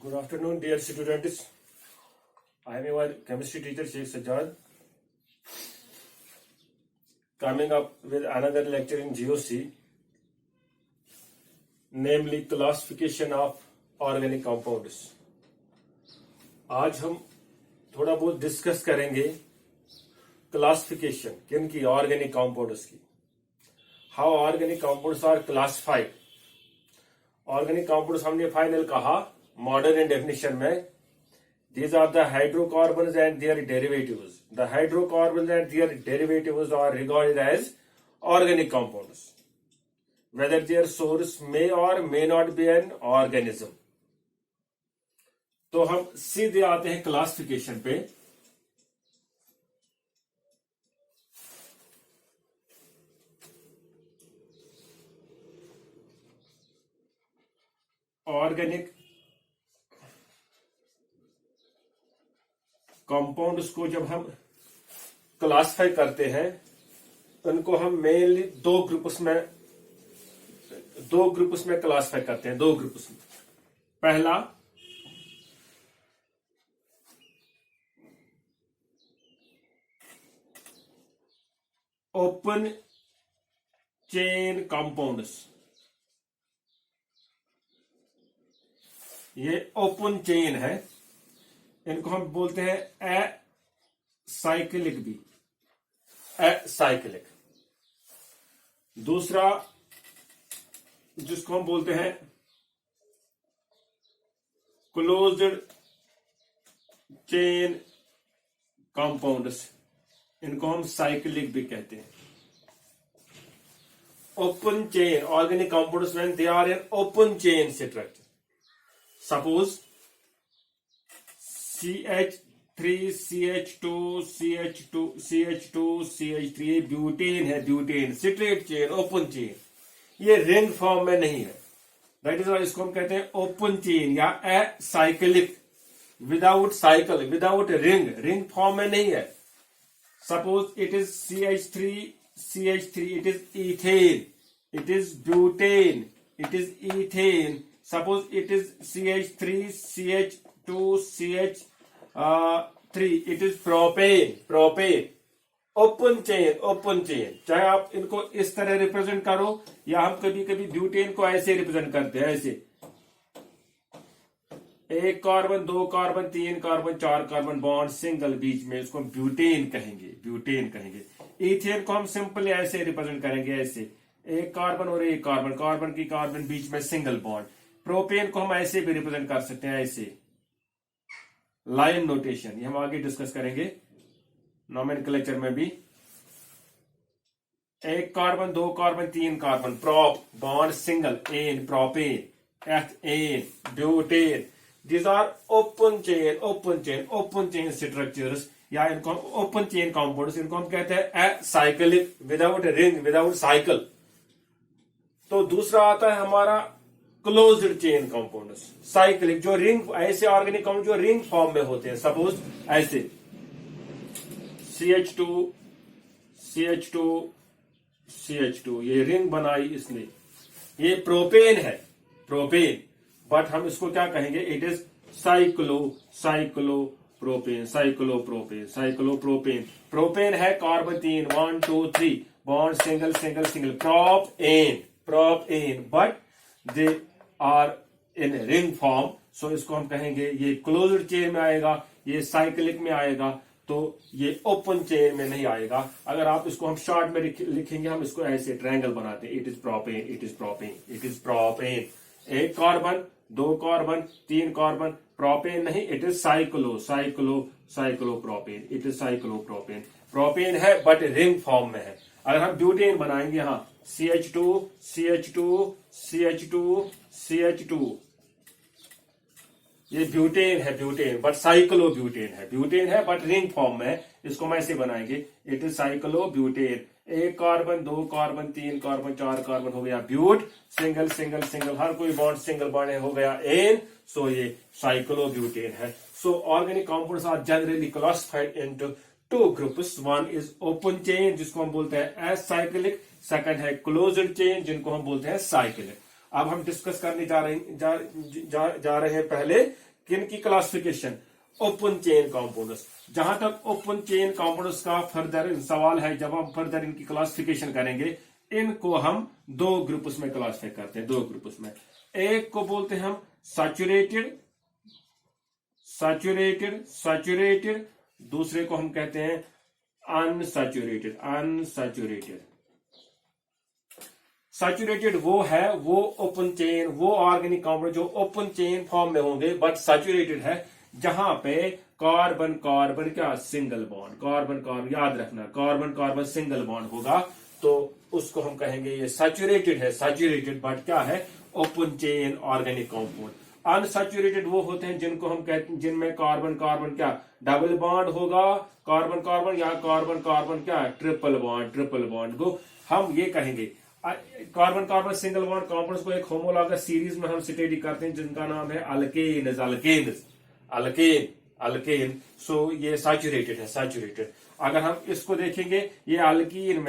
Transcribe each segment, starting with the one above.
Good afternoon, dear students. I am your chemistry teacher, Sheikh Sajjad, coming up with another lecture in GOC, namely classification of organic compounds. आज हम थोड़ा बहुत discuss करेंगे classification किन की organic compounds की. How organic compounds are classified. Organic compounds हमने final कहा मॉडर्न डेफिनेशन में. These are the hydrocarbons and their derivatives. The hydrocarbons and their derivatives are regarded as organic compounds, whether their source may or may not be an organism. तो हम सीधे आते हैं classification पे. Organic compounds को जब हम क्लासिफाई करते हैं उनको हम मेनली दो ग्रुप्स में क्लासिफाई करते हैं. दो ग्रुप्स में. पहला ओपन चेन कंपाउंड्स. ये ओपन चेन है, इनको हम बोलते हैं एसाइक्लिक भी. एसाइक्लिक. दूसरा जिसको हम बोलते हैं क्लोज्ड चेन कंपाउंड्स, इनको हम साइक्लिक भी कहते हैं. Open chain organic compounds when they are in open chain structure. Suppose CH3 CH2 CH2 CH2 CH3 butane है. Butane straight chain open chain, ये रिंग फॉर्म में नहीं है. दैट इज इसको हम कहते हैं ओपन चेन या acyclic. Without cycle, without ring form में नहीं है. Suppose it is CH3 it is ethane, it is butane, it is ethane. Suppose it is CH3 CH2 CH3 it is propane. Open chain. चाहे आप इनको इस तरह represent करो या हम कभी कभी ब्यूटेन को ऐसे रिप्रेजेंट करते हैं. ऐसे एक कार्बन, दो कार्बन, तीन कार्बन, चार कार्बन बॉन्ड सिंगल बीच में, इसको हम ब्यूटेन कहेंगे. इथेन को हम सिंपली ऐसे रिप्रेजेंट करेंगे. ऐसे एक कार्बन और एक कार्बन की कार्बन बीच में सिंगल बॉन्ड. प्रोपेन को हम ऐसे भी रिप्रेजेंट कर सकते हैं, ऐसे लाइन नोटेशन. ये हम आगे डिस्कस करेंगे नोमेनक्लेचर में भी. एक कार्बन, दो कार्बन, तीन carbon, prop bond single, n propane, ethane, butane. These are open chain structures या इनको ओपन चेन कंपाउंड्स. इनको हम कहते हैं acyclic, without ring, without cycle. तो दूसरा आता है हमारा क्लोज्ड चेन कंपाउंड्स, साइक्लिक, जो रिंग, ऐसे ऑर्गेनिक कंपाउंड जो रिंग फॉर्म में होते हैं. सपोज ऐसे CH2 ये रिंग बनाई इसने. ये प्रोपेन है, बट हम इसको क्या कहेंगे? It is cyclopropane. प्रोपेन है carbon 3, 1 2 3 bond single propane, but they are in ring form. So इसको हम कहेंगे ये क्लोज्ड चेन में आएगा, ये साइक्लिक में आएगा, तो ये ओपन चेन में नहीं आएगा. अगर आप इसको हम शॉर्ट में लिखेंगे, हम इसको ऐसे ट्रायंगल बनाते हैं. It is propane. एक कार्बन, दो कार्बन, तीन कार्बन, प्रोपेन नहीं, it is cyclopropane. It is cyclopropane. Propane है बट रिंग फॉर्म में है. अगर हम ब्यूटेन बनाएंगे, हाँ, CH2 ये ब्यूटेन है, बट ब्यूटेन है बट रिंग फॉर्म में है. इसको हम ऐसे बनाएंगे, इट इज साइक्लोब्यूटेन. एक कार्बन, दो कार्बन, तीन कार्बन, चार कार्बन हो गया ब्यूट. सिंगल हर कोई बॉन्ड सिंगल बॉन्ड हो गया एन. सो ये साइक्लोब्यूटेन है. So organic compounds are generally classified into two groups. One is open chain, जिसको हम बोलते हैं एसाइक्लिक. सेकंड है क्लोज्ड चेन, जिनको हम बोलते हैं साइक्लिक. अब हम डिस्कस करने जा रहे हैं पहले किन की क्लासिफिकेशन? Open chain compounds. जहां तक ओपन चेन कंपाउंड्स का फर्दर सवाल है, जब हम फर्दर इनकी क्लासिफिकेशन करेंगे, इनको हम दो ग्रुप्स में क्लासिफाई करते हैं, दो ग्रुप्स में। एक को बोलते हैं हम सैचुरेटेड, सैचुरेटेड, सैचुरेटेड, दूसरे को हम कहते हैं अनसैचुरेटेड, अनसैचुरेटेड। सैचुरेटेड वो है, वो ओपन चेन, वो ऑर्गेनिक कंपाउंड जो ओपन चेन फॉर्म में होंगे, बट सैचुरेटेड है जहां पे कार्बन कार्बन क्या सिंगल बॉन्ड, कार्बन कार्बन, याद रखना कार्बन कार्बन सिंगल बॉन्ड होगा, तो उसको हम कहेंगे ये सैचुरेटेड है, सैचुरेटेड बट क्या है, open chain organic compound. Unsaturated वो होते हैं जिनको हम कहते हैं, जिनमें कार्बन कार्बन क्या डबल बॉन्ड होगा, कार्बन कार्बन, या कार्बन कार्बन क्या ट्रिपल बॉन्ड, ट्रिपल बॉन्ड को हम ये कहेंगे। Carbon carbon single bond compounds को एक होमोलॉगस सीरीज में हम स्टडी करते हैं जिनका नाम है अल्केन्स, अल्केन्स, अल्केन, अल्केन। सो ये सैचुरेटेड है, सैचुरेटेड। अगर हम इसको देखेंगे, ये अल्कीन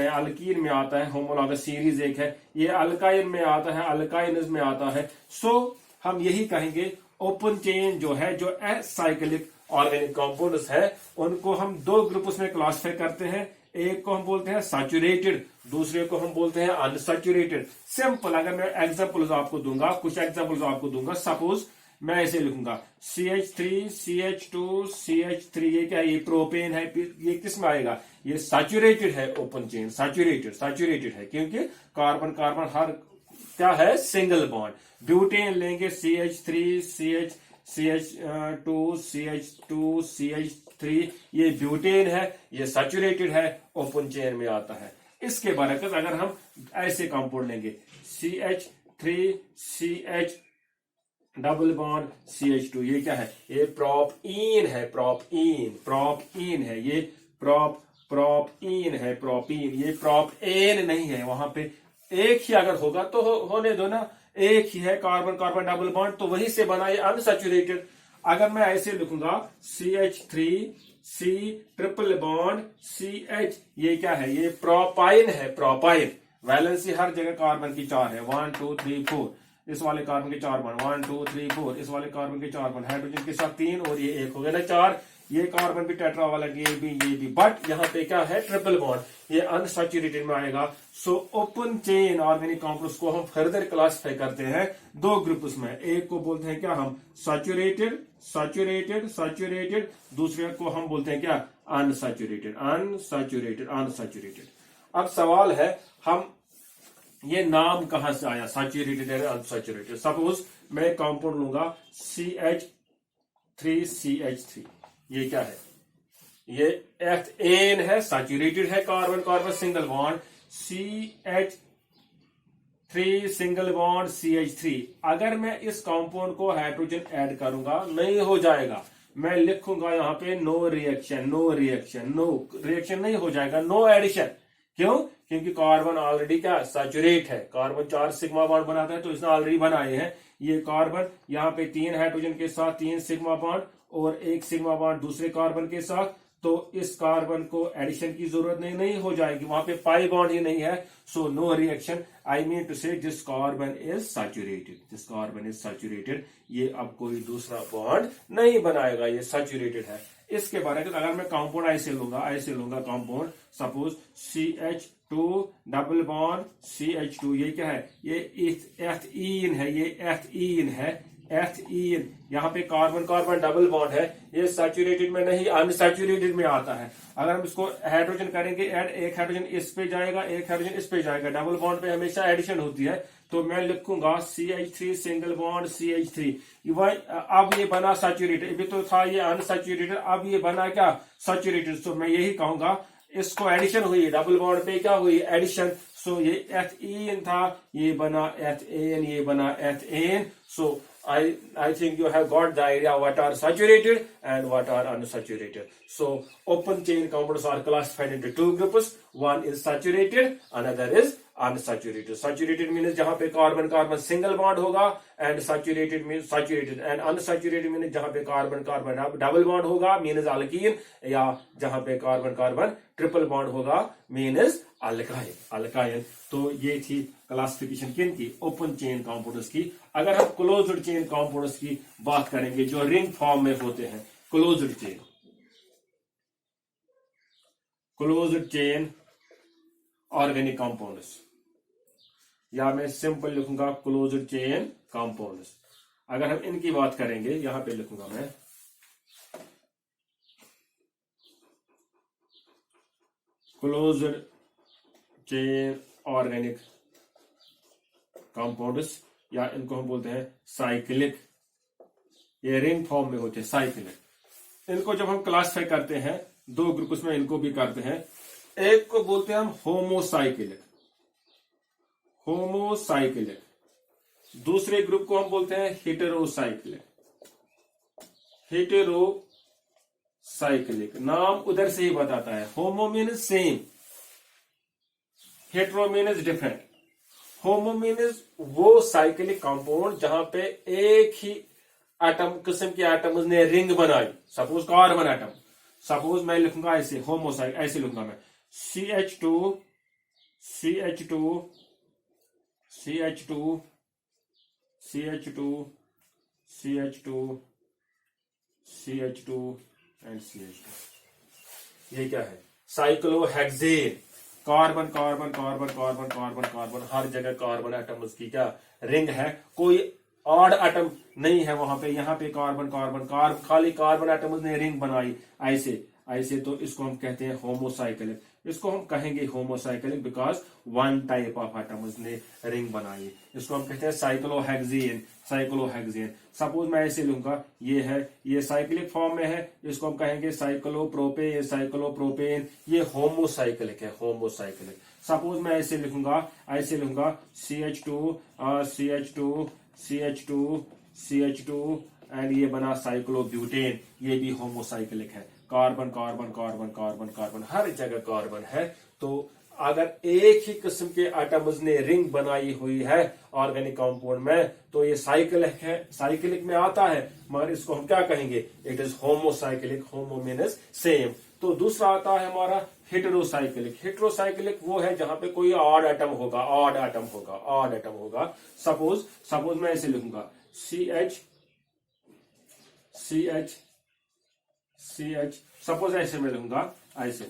में आता है, होमोलॉगस सीरीज एक है, ये अल्काइन में आता है, अल्काइन्स में आता है। सो हम यही कहेंगे ओपन चेन जो है, जो एसाइक्लिक ऑर्गेनिक कंपाउंड्स है, उनको हम दो ग्रुप्स में क्लासिफाई करते हैं। एक को हम बोलते हैं सैचुरेटेड, दूसरे को हम बोलते हैं अनसैचुरेटेड। सिंपल, अगर मैं एग्जांपल्स आपको दूंगा, कुछ एग्जांपल्स आपको दूंगा, सपोज मैं ऐसे लिखूंगा CH3, CH2, CH3, ये क्या है, ये प्रोपेन है, ये किस में आएगा, ये सैचुरेटेड है, ओपन चेन, सैचुरेटेड, सैचुरेटेड है, क्योंकि कार्बन कार्बन हर क्या है सिंगल बॉन्ड। ब्यूटेन लेंगे CH3, CH2, CH2, CH3, ये ब्यूटेन है, ये सैचुरेटेड है, ओपन चेन में आता है। इसके बरकस अगर हम ऐसे कंपाउंड लेंगे CH3, CH double bond CH2, ये क्या है, ये प्रोपीन है, प्रोपीन, प्रोपीन है, ये प्रोपीन है, प्रोपीन, ये प्रोपेन नहीं है। वहां पे एक ही अगर होगा तो होने दो ना, एक ही है कार्बन कार्बन डबल बॉन्ड, तो वही से बना ये अनसैचुरेटेड। अगर मैं ऐसे लिखूंगा CH3, C triple bond CH, ये क्या है, ये प्रोपाइन है, प्रोपाइन। वैलेंसी हर जगह कार्बन की 4 है, 1 2 3 4, इस वाले कार्बन के 4 बॉन्ड, 1 2 3 4, इस वाले कार्बन के 4 बॉन्ड, हाइड्रोजन के साथ 3 और ये 1 हो गया ना 4। ये कार्बन भी टेट्रा वाला, ये भी, बट यहाँ पे क्या है ट्रिपल बॉन्ड, ये अनसैचुरेटेड में आएगा। So open chain organic compounds को हम फर्दर क्लासिफाई करते हैं दो ग्रुप्स में। एक को बोलते हैं क्या हम सैचुरेटेड, सैचुरेटेड, सैचुरेटेड, दूसरे को हम बोलते हैं क्या अनसैचुरेटेड, अनसैचुरेटेड, अनसैचुरेटेड। अब सवाल है, हम ये नाम कहां से आया सैचुरेटेड और अनसैचुरेटेड? सपोज मैं कंपाउंड लूंगा CH3CH3, ये क्या है, ये एथेन है, सैचुरेटेड है, carbon carbon single bond, CH3 single bond CH3। अगर मैं इस कंपाउंड को हाइड्रोजन ऐड करूंगा नहीं हो जाएगा, मैं लिखूंगा यहाँ पे no reaction, no reaction, no reaction नहीं हो जाएगा, नो एडिशन। क्यों? क्योंकि कार्बन ऑलरेडी क्या सैचुरेट है, कार्बन 4 सिग्मा बॉन्ड बनाता है, तो इसने ऑलरेडी बनाए हैं। ये कार्बन यहाँ पे 3 हाइड्रोजन के साथ 3 सिग्मा बॉन्ड और 1 सिग्मा बॉन्ड दूसरे कार्बन के साथ, तो इस कार्बन को एडिशन की जरूरत नहीं हो जाएगी, वहां पे पाई बॉन्ड ही नहीं है। So no reaction, I mean to say this carbon is saturated, this carbon is saturated, ये अब कोई दूसरा बॉन्ड नहीं बनाएगा, ये सैचुरेटेड है। इसके बारे में अगर मैं कंपाउंड ऐसे लूंगा compound, suppose CH2 double bond CH2, ये क्या है, ये एथीन है, ये एथीन है, एथीन। यहाँ पे कार्बन कार्बन डबल बॉन्ड है, ये सैचुरेटेड में नहीं अनसैचुरेटेड में आता है। अगर हम इसको हाइड्रोजन करेंगे ऐड, एक हाइड्रोजन इस पे जाएगा, एक हाइड्रोजन इस पे जाएगा, डबल बॉन्ड पे हमेशा एडिशन होती है, तो मैं लिखूंगा CH3 सिंगल बॉन्ड CH3। अब ये बना सैचुरेटेड, अभी तो था ये अनसैचुरेटेड, अब ये बना क्या सैचुरेटेड। तो मैं यही कहूंगा इसको एडिशन हुई, डबल बॉन्ड पे क्या हुई एडिशन। सो ये एथेन था, ये बना एथेन, ये बना ethane. So I think you have got the idea what are saturated and what are unsaturated. So open chain compounds are classified into two groups. One is saturated, another is unsaturated. Saturated means जहां पे carbon carbon single bond होगा, and saturated means saturated, and unsaturated means जहां पे carbon carbon double bond होगा means alkyne, या जहां पे carbon carbon triple bond होगा मीन्स अल्काइन। अल्काइन। तो ये थी क्लासिफिकेशन किन की, ओपन चेन कंपाउंड्स की। अगर हम क्लोज्ड चेन कंपाउंड्स की बात करेंगे जो रिंग फॉर्म में होते हैं, closed chain, closed chain organic compounds, या मैं सिंपल लिखूंगा क्लोज्ड चेन कंपाउंड्स। अगर हम इनकी बात करेंगे, यहां पे लिखूंगा मैं क्लोज्ड चेन ऑर्गेनिक कंपाउंड्स, या इनको हम बोलते हैं साइक्लिक, ये रिंग फॉर्म में होते हैं साइक्लिक। इनको जब हम क्लासिफाई करते हैं दो ग्रुप्स में इनको भी करते हैं। एक को बोलते हैं हम होमोसाइक्लिक, होमोसाइक्लिक। दूसरे ग्रुप को हम बोलते हैं हेटेरोसाइक्लिक, हेटेरोसाइक्लिक। नाम उधर से ही बताता है, होमो means same, hetero means different. होमो मीन्स वो साइक्लिक कंपाउंड जहां पे एक ही एटम किस्म के एटम्स ने रिंग बनाई, सपोज कार्बन एटम। सपोज मैं लिखूंगा ऐसे, होमोसाइक ऐसे लिखूंगा मैं, CH2 CH2 CH2 CH2 CH2 CH2 and CH2। ये क्या है, cyclohexane. Carbon carbon carbon carbon carbon carbon, हर जगह कार्बन एटम उसकी क्या रिंग है, कोई ऑड एटम नहीं है वहां पे। यहाँ पे कार्बन कार्बन कार्बन खाली कार्बन एटम ने रिंग बनाई ऐसे ऐसे, तो इसको हम कहते हैं होमोसाइक्लिक। इसको हम कहेंगे homocyclic because one type of atoms ने रिंग बनाई। इसको हम कहते हैं साइक्लोहेक्सेन, साइक्लोहेक्सेन। सपोज मैं ऐसे लूंगा, ये है, ये साइक्लिक फॉर्म में है, इसको हम कहेंगे साइक्लोप्रोपेन, साइक्लोप्रोपेन। ये होमोसाइक्लिक है, होमोसाइक्लिक। सपोज मैं ऐसे लिखूंगा, ऐसे लूंगा CH2 CH2 CH2 CH2 and ये बना साइक्लोब्यूटेन। ये भी होमोसाइक्लिक है। Carbon carbon carbon carbon carbon, हर जगह कार्बन है। तो अगर एक ही किस्म के एटम्स ने रिंग बनाई हुई है ऑर्गेनिक कंपाउंड में, तो ये साइक्लिक है, साइक्लिक में आता है, मगर इसको हम क्या कहेंगे, it is homocyclic. Homo means same. तो दूसरा आता है हमारा हेटेरोसाइक्लिक। हेटेरोसाइक्लिक वो है जहां पे कोई ऑड एटम होगा, ऑड एटम होगा, ऑड एटम होगा। सपोज मैं ऐसे लिखूंगा, CH सपोज ऐसे मैं लिखूंगा, ऐसे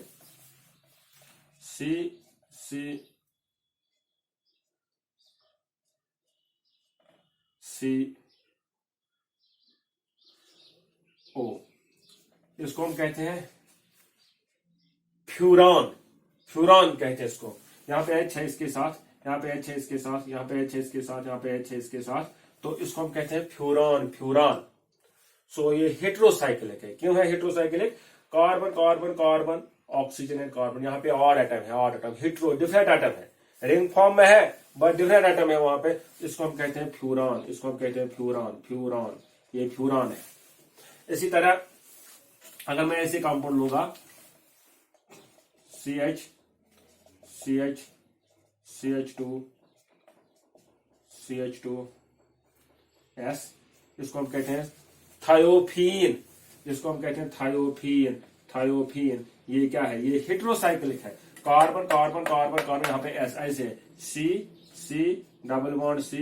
C O, इसको हम कहते हैं फ्यूरॉन, फ्यूरॉन कहते हैं इसको। यहाँ पे H है इसके साथ, यहाँ पे H है इसके साथ, यहाँ पे H है इसके साथ, यहाँ पे H है इसके साथ, तो इसको हम कहते हैं फ्यूरॉन, फ्यूरॉन। सो ये हेटेरोसाइक्लिक है। क्यों है heterocyclic, carbon carbon carbon, oxygen and carbon, यहाँ पे ऑड एटम है, odd atom. Hetero different atom है, रिंग फॉर्म में है बट डिफरेंट एटम है वहां पे, इसको हम कहते हैं फ्यूरॉन, इसको हम कहते हैं फ्यूरॉन, फ्यूरॉन। ये फ्यूरॉन है। इसी तरह अगर मैं ऐसे कंपाउंड लूंगा, CH CH2 CH2S, इसको हम कहते हैं थायोफीन, इसको हम कहते हैं थायोफीन, थायोफीन। ये क्या है, ये हेटेरोसाइक्लिक है। कार्बन कार्बन कार्बन कार्बन, यहाँ पे S ऐसे, C डबल बॉन्ड C,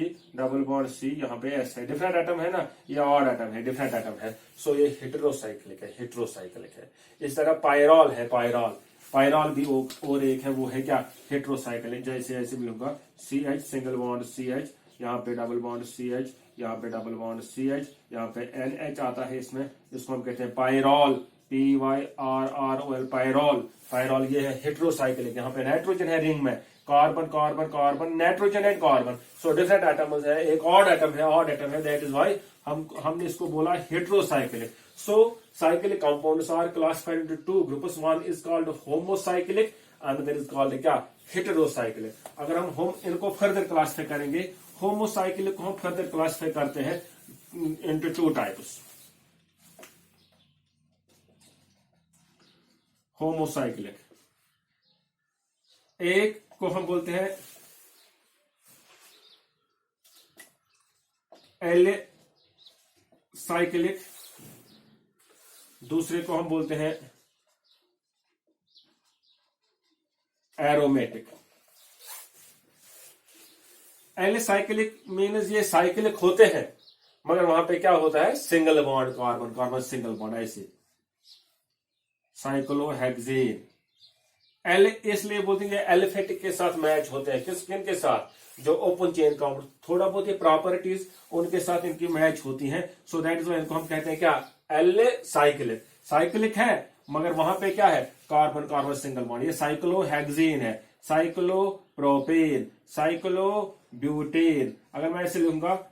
यहाँ पे S है। डिफरेंट एटम है ना, ये ऑड एटम है, डिफरेंट एटम है। सो ये हेटेरोसाइक्लिक है, हेटेरोसाइक्लिक है। इस तरह पायरॉल है, पायरॉल, पायरॉल भी और एक है, वो है क्या, हेटेरोसाइक्लिक। जैसे ऐसे मिलूंगा, CH सिंगल बॉन्ड CH, यहाँ पे डबल बॉन्ड CH, यहाँ पे डबल बॉन्ड CH, यहाँ पे NH आता है इसमें, इसको हम कहते हैं पायरॉल, PYRROL, पायरॉल। पायरॉल ये है हेटेरोसाइक्लिक। यहाँ पे नाइट्रोजन है रिंग में, carbon carbon carbon, nitrogen and carbon. So different atoms है, एक ऑड एटम है, ऑड एटम है, दैट इज व्हाई हमने इसको बोला heterocyclic. So cyclic compounds are classified into two groups, one is called homocyclic, another is called क्या, heterocyclic. अगर हम इनको फर्दर क्लासिफाई करेंगे, होमोसाइक्लिक को हम फर्दर क्लासिफाई करते हैं इनटू टू टाइप्स। होमोसाइक्लिक, एक को हम बोलते हैं एल साइक्लिक, दूसरे को हम बोलते हैं एरोमेटिक। एल साइक्लिक मीन्स ये साइक्लिक होते हैं मगर वहां पे क्या होता है, single bond carbon carbon single bond, ऐसे साइक्लोहेक्सेन। एल इसलिए बोलते हैं एलिफेटिक के साथ मैच होते हैं, किन के साथ, जो ओपन चेन काउंटर, थोड़ा बहुत ये प्रॉपर्टीज उनके साथ इनकी मैच होती हैं, सो दैट इज इनको हम कहते हैं क्या, एल साइक्लिक। साइक्लिक है मगर वहां पे क्या है, कार्बन कार्बन सिंगल बॉन्ड। ये साइक्लोहेक्सेन है, साइक्लोप्रोपेन, साइक्लोब्यूटेन। अगर मैं ऐसे लूंगा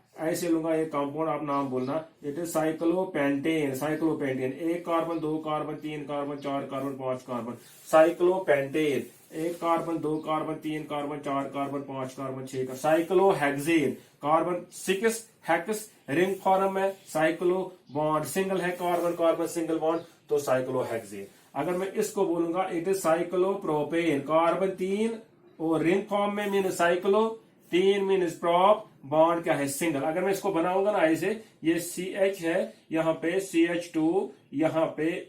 ये कंपाउंड, आप नाम बोलना, इट इज साइक्लोपेंटेन। साइक्लोपेंटेन, एक कार्बन, दो कार्बन, तीन कार्बन, चार कार्बन, पांच कार्बन, साइक्लोपेंटेन। एक कार्बन, दो कार्बन, तीन कार्बन, चार कार्बन, पांच कार्बन, छह carbon, cyclohexane. Carbon 6 hex ring form में, साइक्लो बॉन्ड सिंगल है, कार्बन कार्बन सिंगल बॉन्ड, तो साइक्लोहेक्सेन। अगर मैं इसको बोलूंगा इट इज साइक्लोप्रोपेन, कार्बन 3 और रिंग फॉर्म में mean cyclo, 3 mean prop, bond क्या है, सिंगल। अगर मैं इसको बनाऊंगा ना ऐसे, ये CH है, यहाँ पे CH2, यहाँ पे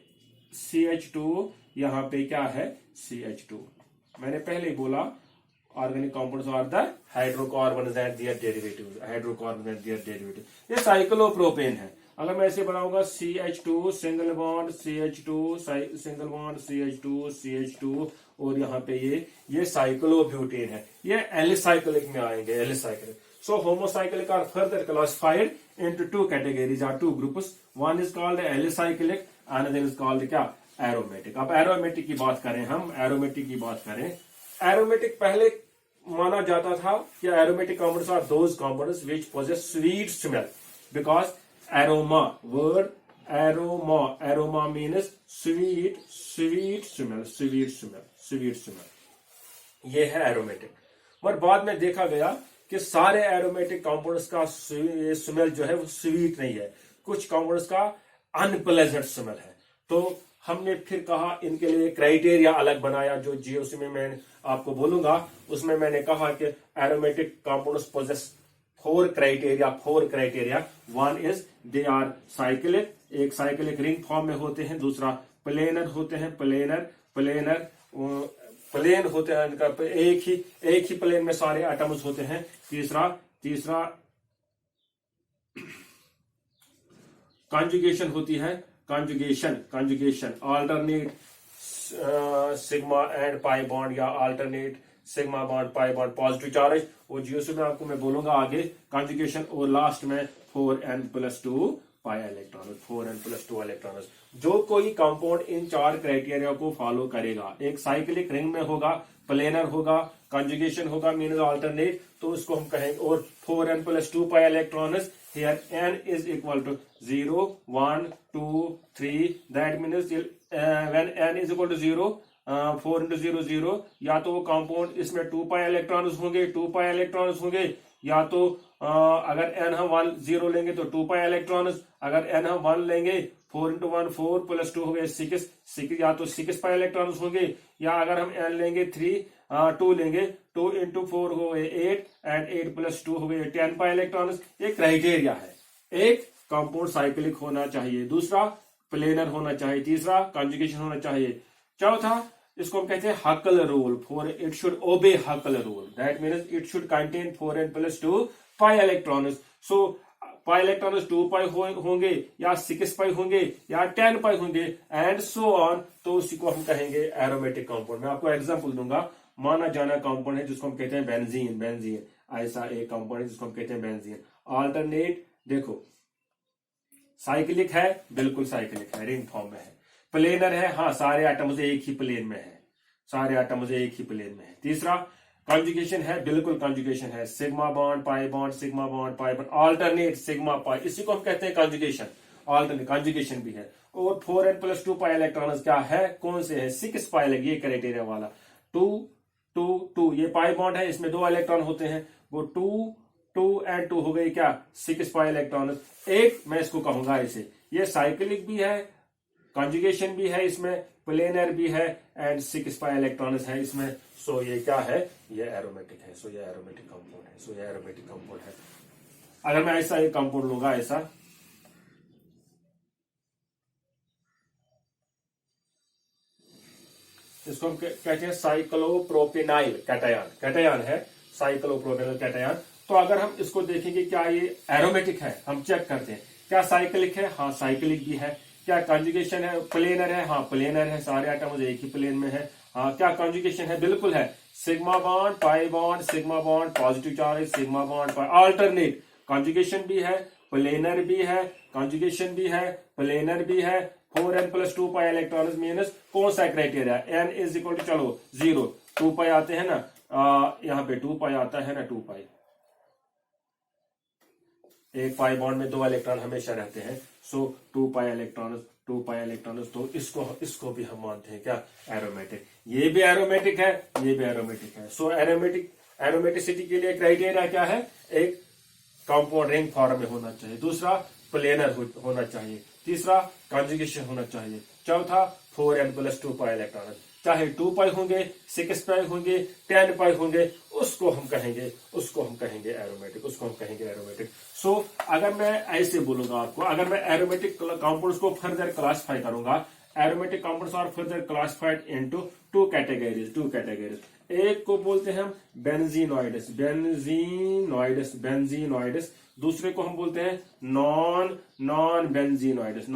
CH2, यहाँ पे क्या है CH2। मैंने पहले ही बोला organic compounds are the hydrocarbons and their derivatives, hydrocarbon and their derivative. ये साइक्लोप्रोपेन है। अगर मैं ऐसे बनाऊंगा CH2 single bond, CH2 single bond, CH2 CH2, और यहाँ पे ये साइक्लोब्यूटेन है। ये एलिसाइक्लिक में आएंगे, alicyclic. So homocyclic are further classified into 2 categories or 2 groups. One is called alicyclic, another is called क्या, एरोमेटिक। अब एरोमेटिक की बात करें, हम एरोमेटिक की बात करें। एरोमेटिक पहले माना जाता था कि aromatic compounds are those compounds which possess sweet smell, because aroma, word aroma means sweet smell, ये है एरोमेटिक। पर बाद में देखा गया कि सारे एरोमेटिक कंपाउंड्स का स्मेल जो है वो स्वीट नहीं है, कुछ कंपाउंड्स का अनप्लेजेंट स्मेल है। तो हमने फिर कहा इनके लिए क्राइटेरिया अलग बनाया, जो जीओसी में मैं आपको बोलूंगा। उसमें मैंने कहा कि aromatic compounds possess 4 criteria. One is they are cyclic, एक साइक्लिक रिंग फॉर्म में होते हैं, दूसरा प्लेनर होते हैं, प्लेन होते हैं, इनका एक ही प्लेन में सारे एटम्स होते हैं। तीसरा कॉन्जुगेशन होती है, conjugation alternate sigma and pi bond, या alternate sigma bond pi bond, positive charge. और जीओसी में आपको मैं बोलूंगा आगे कॉन्जुगेशन, और लास्ट में 4n+2 pi electron, 4n+2 electron. जो कोई कंपाउंड इन 4 क्राइटेरिया को फॉलो करेगा, एक साइक्लिक रिंग में होगा, प्लेनर होगा, कॉन्जुगेशन होगा मीन अल्टरनेट, तो उसको हम कहेंगे, और 4n+2 pi electron. Here n is equal to 0, 1, 2, 3. That means when n is equal to 0, 4 into 0 0, या तो वो कंपाउंड इसमें 2 पाई इलेक्ट्रॉन्स होंगे, या तो अगर n हम 1 0 लेंगे तो 2 पाई इलेक्ट्रॉन्स, अगर n हम 1 लेंगे 4 into 1 4 + 2 हो गए 6, या तो 6 पाई इलेक्ट्रॉन्स होंगे, या अगर हम n लेंगे 2 लेंगे, 2 into 4 हो गए 8, एंड 8 + 2 हो गए 10 पाई इलेक्ट्रॉन्स। ये क्राइटेरिया है। एक कंपाउंड साइक्लिक होना चाहिए, दूसरा प्लेनर होना चाहिए, तीसरा कॉन्जुगेशन होना चाहिए, चौथा इसको हम कहते हैं हकल रूल, फॉर इट शुड ओबे हकल rule, that means it should contain 4n+2 pi electrons. So pi electrons 2 पाई होंगे, या 6 पाई होंगे, या 10 पाई होंगे, एंड सो ऑन। तो उसी को हम कहेंगे एरोमेटिक कंपाउंड। मैं आपको एग्जांपल दूंगा। माना जाना कंपाउंड है जिसको हम कहते हैं बेंजीन, ऐसा एक कंपाउंड है जिसको हम कहते हैं बेंजीन। अल्टरनेट, देखो साइक्लिक है, बिल्कुल साइक्लिक है, रिंग फॉर्म में है। प्लेनर है, हाँ सारे एटम्स एक ही प्लेन में है, तीसरा कॉन्जुगेशन है, बिल्कुल कॉन्जुगेशन है, sigma bond pi bond, sigma bond pi bond, alternate sigma pi, इसी को हम कहते हैं कॉन्जुगेशन। अल्टरनेट कॉन्जुगेशन भी है। और 4n+2 पाई इलेक्ट्रॉन्स क्या है, कौन से है, 6 पाई लगी, ये क्राइटेरिया वाला। 2 ये पाई बॉन्ड है, इसमें 2 इलेक्ट्रॉन होते हैं, वो 2 एंड 2 हो गई क्या, 6 पाई इलेक्ट्रॉन। एक मैं इसको कहूंगा ऐसे, ये साइक्लिक भी है, कॉन्जुगेशन भी है इसमें, प्लेनर भी है, एंड 6 पाई इलेक्ट्रॉन्स है इसमें। सो ये क्या है, ये एरोमेटिक है, सो ये एरोमेटिक कंपाउंड है, अगर मैं ऐसा एक कंपाउंड लूंगा, ऐसा इसको हम कहते हैं साइक्लोप्रोपेनाइल कैटायन, कैटायन है साइक्लोप्रोपेनाइल कैटायन। तो अगर हम इसको देखेंगे क्या ये एरोमेटिक है, हम चेक करते हैं क्या साइक्लिक है, हाँ साइक्लिक भी है। क्या कॉन्जुगेशन है, प्लेनर है, हाँ प्लेनर है, सारे आइटम एक ही प्लेन में है। हाँ क्या कॉन्जुगेशन है, बिल्कुल है, sigma bond pi bond, sigma bond positive charge, sigma bond पाई, अल्टरनेट कॉन्जुगेशन भी है, प्लेनर भी है, कॉन्जुगेशन भी है, प्लेनर भी है। 4n + 2 पाई इलेक्ट्रॉन मीनस कौन सा criteria, n is equal to चलो 0, 2 पाई आते हैं ना, यहाँ पे 2 पाई आता है ना, 2 पाई, एक पाई बॉन्ड में 2 इलेक्ट्रॉन हमेशा रहते हैं, सो 2 पाई इलेक्ट्रॉन, 2 पाई इलेक्ट्रॉन। तो इसको भी हम मानते हैं क्या एरोमेटिक, ये भी एरोमेटिक है, ये भी एरोमेटिक है। सो एरोमेटिसिटी के लिए क्राइटेरिया क्या है, एक कंपाउंड रिंग फॉर्म में होना चाहिए, दूसरा प्लेनर होना चाहिए, तीसरा कॉन्जुगेशन होना चाहिए, चौथा 4n + 2 पाई इलेक्ट्रॉन। चाहे 2 पाई होंगे, 6 पाई होंगे, 10 पाई होंगे, उसको हम कहेंगे एरोमेटिक, उसको हम कहेंगे एरोमेटिक। सो अगर मैं ऐसे बोलूंगा आपको, अगर मैं एरोमेटिक कंपाउंड्स को फर्दर क्लासिफाई करूंगा, aromatic compounds are further classified into two categories. एक को बोलते हैं हम बेंजीनोइड्स, बेंजीनोइड्स। दूसरे को हम बोलते हैं नॉन बेंजीनोइड्स।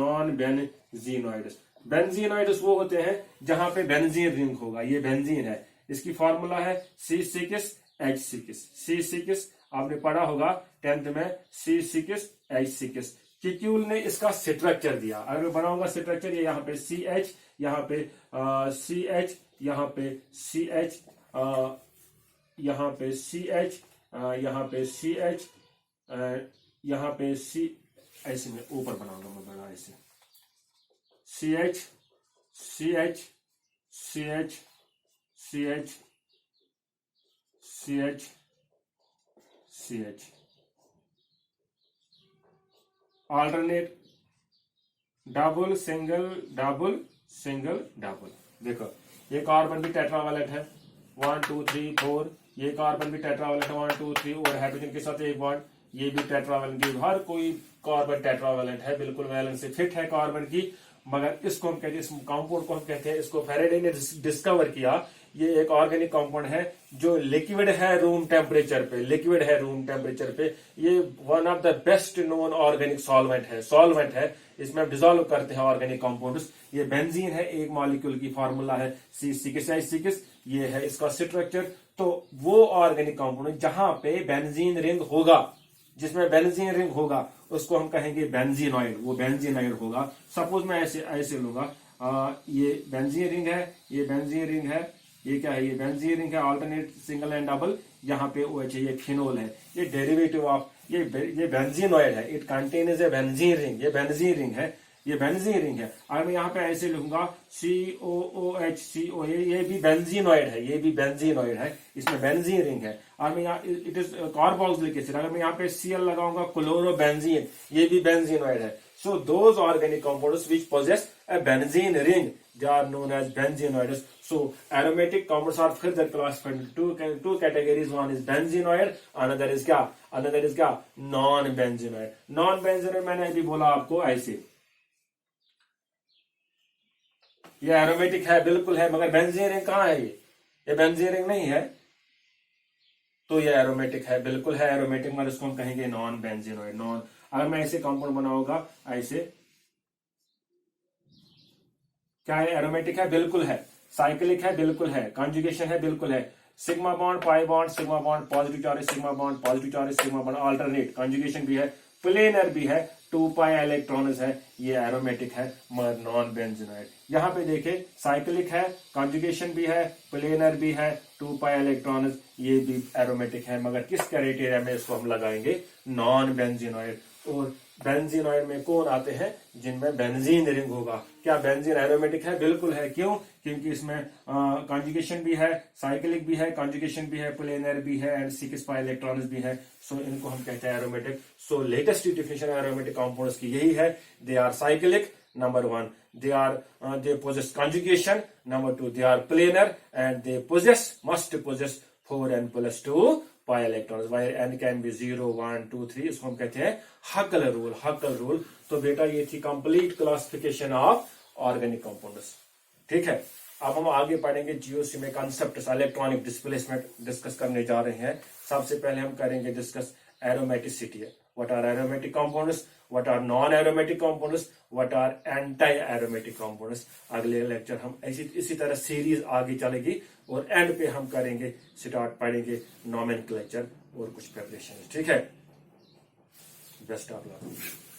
बेंजीनोइड्स वो होते हैं जहां पे बेंजीन रिंग होगा, ये बेंजीन है, इसकी फॉर्मूला है C6H6। आपने पढ़ा होगा 10th में, C6H6। किक्यूल ने इसका स्ट्रक्चर दिया, अगर मैं बनाऊंगा स्ट्रक्चर, ये यहाँ पे CH, यहाँ पे CH, यहाँ पे CH, यहाँ पे CH, यहाँ पे CH, यहाँ पे C, ऐसे में ऊपर बनाऊंगा मैं, बना ऐसे CH, CH, CH, CH, CH, CH, alternate double single double single double. देखो ये कार्बन भी टेट्रावैलेंट है, 1 2 3 4, ये कार्बन भी टेट्रावैलेंट है 1 2 3, और हाइड्रोजन के साथ एक बॉन्ड, ये भी टेट्रावैलेंट, हर कोई कार्बन टेट्रावैलेंट है, बिल्कुल वैलेंस से फिट है कार्बन की। मगर इसको हम कहते हैं, इस कंपाउंड को हम कहते हैं, इसको फैराडे ने डिस्कवर किया, ये एक ऑर्गेनिक कंपाउंड है जो लिक्विड है रूम टेम्परेचर पे, ये one of the best known organic solvent है, इसमें हम डिसॉल्व करते हैं ऑर्गेनिक कंपाउंड्स। ये बेंजीन है, एक मॉलिक्यूल की फॉर्मूला है C6H6, ये है इसका स्ट्रक्चर। तो वो ऑर्गेनिक कंपाउंड जहां पे बेंजीन रिंग होगा, जिसमें बेंजीन रिंग होगा, उसको हम कहेंगे बेंजीनॉइड, वो बेंजीनॉइड होगा। सपोज मैं ऐसे लूंगा, ये बेंजीन रिंग है, ये बेंजीन रिंग है, ये क्या है, ये बेंजीन रिंग है, अल्टरनेट सिंगल एंड डबल, यहाँ पे OH है, ये फिनोल है, ये डेरिवेटिव ऑफ ये बेंजीनॉइड है, it contains A benzene ring, ये बेंजीन रिंग है, ये बेंजीन रिंग है। अगर मैं यहाँ पे ऐसे लिखूंगा COOH, ये भी बेंजीनॉइड है, ये भी बेंजीनॉइड है, इसमें बेंजीन रिंग है। और मैं यहाँ इट इज कार्बोक्सिलिक एसिड, अगर मैं यहाँ पे Cl लगाऊंगा, क्लोरोबेंजीन, ये भी बेंजीनॉइड है। So those organic compounds which possess a benzene ring, they are known as benzenoids. So aromatic compounds are further classified into two categories. One is benzenoid, another is क्या non benzenoid मैंने अभी बोला आपको ऐसे, ये aromatic है, बिल्कुल है, मगर बेंजीन रिंग कहाँ है, ये बेंजीन रिंग नहीं है, तो ये एरोमेटिक है, बिल्कुल है एरोमेटिक, मगर इसको हम कहेंगे नॉन बेंजीनोइड। अगर मैं ऐसे कंपाउंड बनाऊंगा ऐसे, क्या है, एरोमेटिक है, बिल्कुल है, साइक्लिक है, बिल्कुल है, कॉन्जुगेशन है, बिल्कुल है, sigma bond pi bond, sigma bond positive charge, sigma bond positive charge, sigma bond alternate, conjugation भी है, प्लेनर भी है, 2 पाई इलेक्ट्रॉन्स है, ये एरोमेटिक है, मगर नॉन बेंजीनोइड। यहाँ पे देखे साइक्लिक है, कॉन्जुगेशन भी है, प्लेनर भी है, 2 पाई इलेक्ट्रॉन्स, ये भी एरोमेटिक है, मगर किस क्राइटेरिया में इसको हम लगाएंगे, नॉन बेंजीनोइड। और बेंजीनॉइड में कौन आते हैं, जिनमें बेंजीन रिंग होगा। क्या बेंजीन एरोमेटिक है, बिल्कुल है, क्यों, क्योंकि इसमें कॉन्जुगेशन भी है, साइक्लिक भी है, कॉन्जुगेशन भी है, प्लेनर भी है, एंड 6 पाई इलेक्ट्रॉन्स भी है। सो इनको हम कहते हैं aromatic. So latest definition aromatic compounds की यही है, they are cyclic, number 1, they possess conjugation, number 2 they are planar, and they must possess 4n + 2 pi electrons, where n can be 0, 1, 2, 3, इसको हम कहते हैं हकल रूल. हकल रूल. तो बेटा ये थी complete classification of organic compounds. ठीक है. अब हम आगे पढ़ेंगे जीओसी में कंसेप्ट इलेक्ट्रॉनिक डिस्प्लेसमेंट डिस्कस करने जा रहे हैं. सबसे पहले हम करेंगे discuss aromaticity. What are aromatic compounds, what are non aromatic compounds, what are anti aromatic compounds. अगले लेक्चर हम इसी तरह सीरीज आगे चलेगी और एंड पे हम करेंगे स्टार्ट पढ़ेंगे नोमेनक्लेचर और कुछ प्रिपरेशन. ठीक है. Best of luck.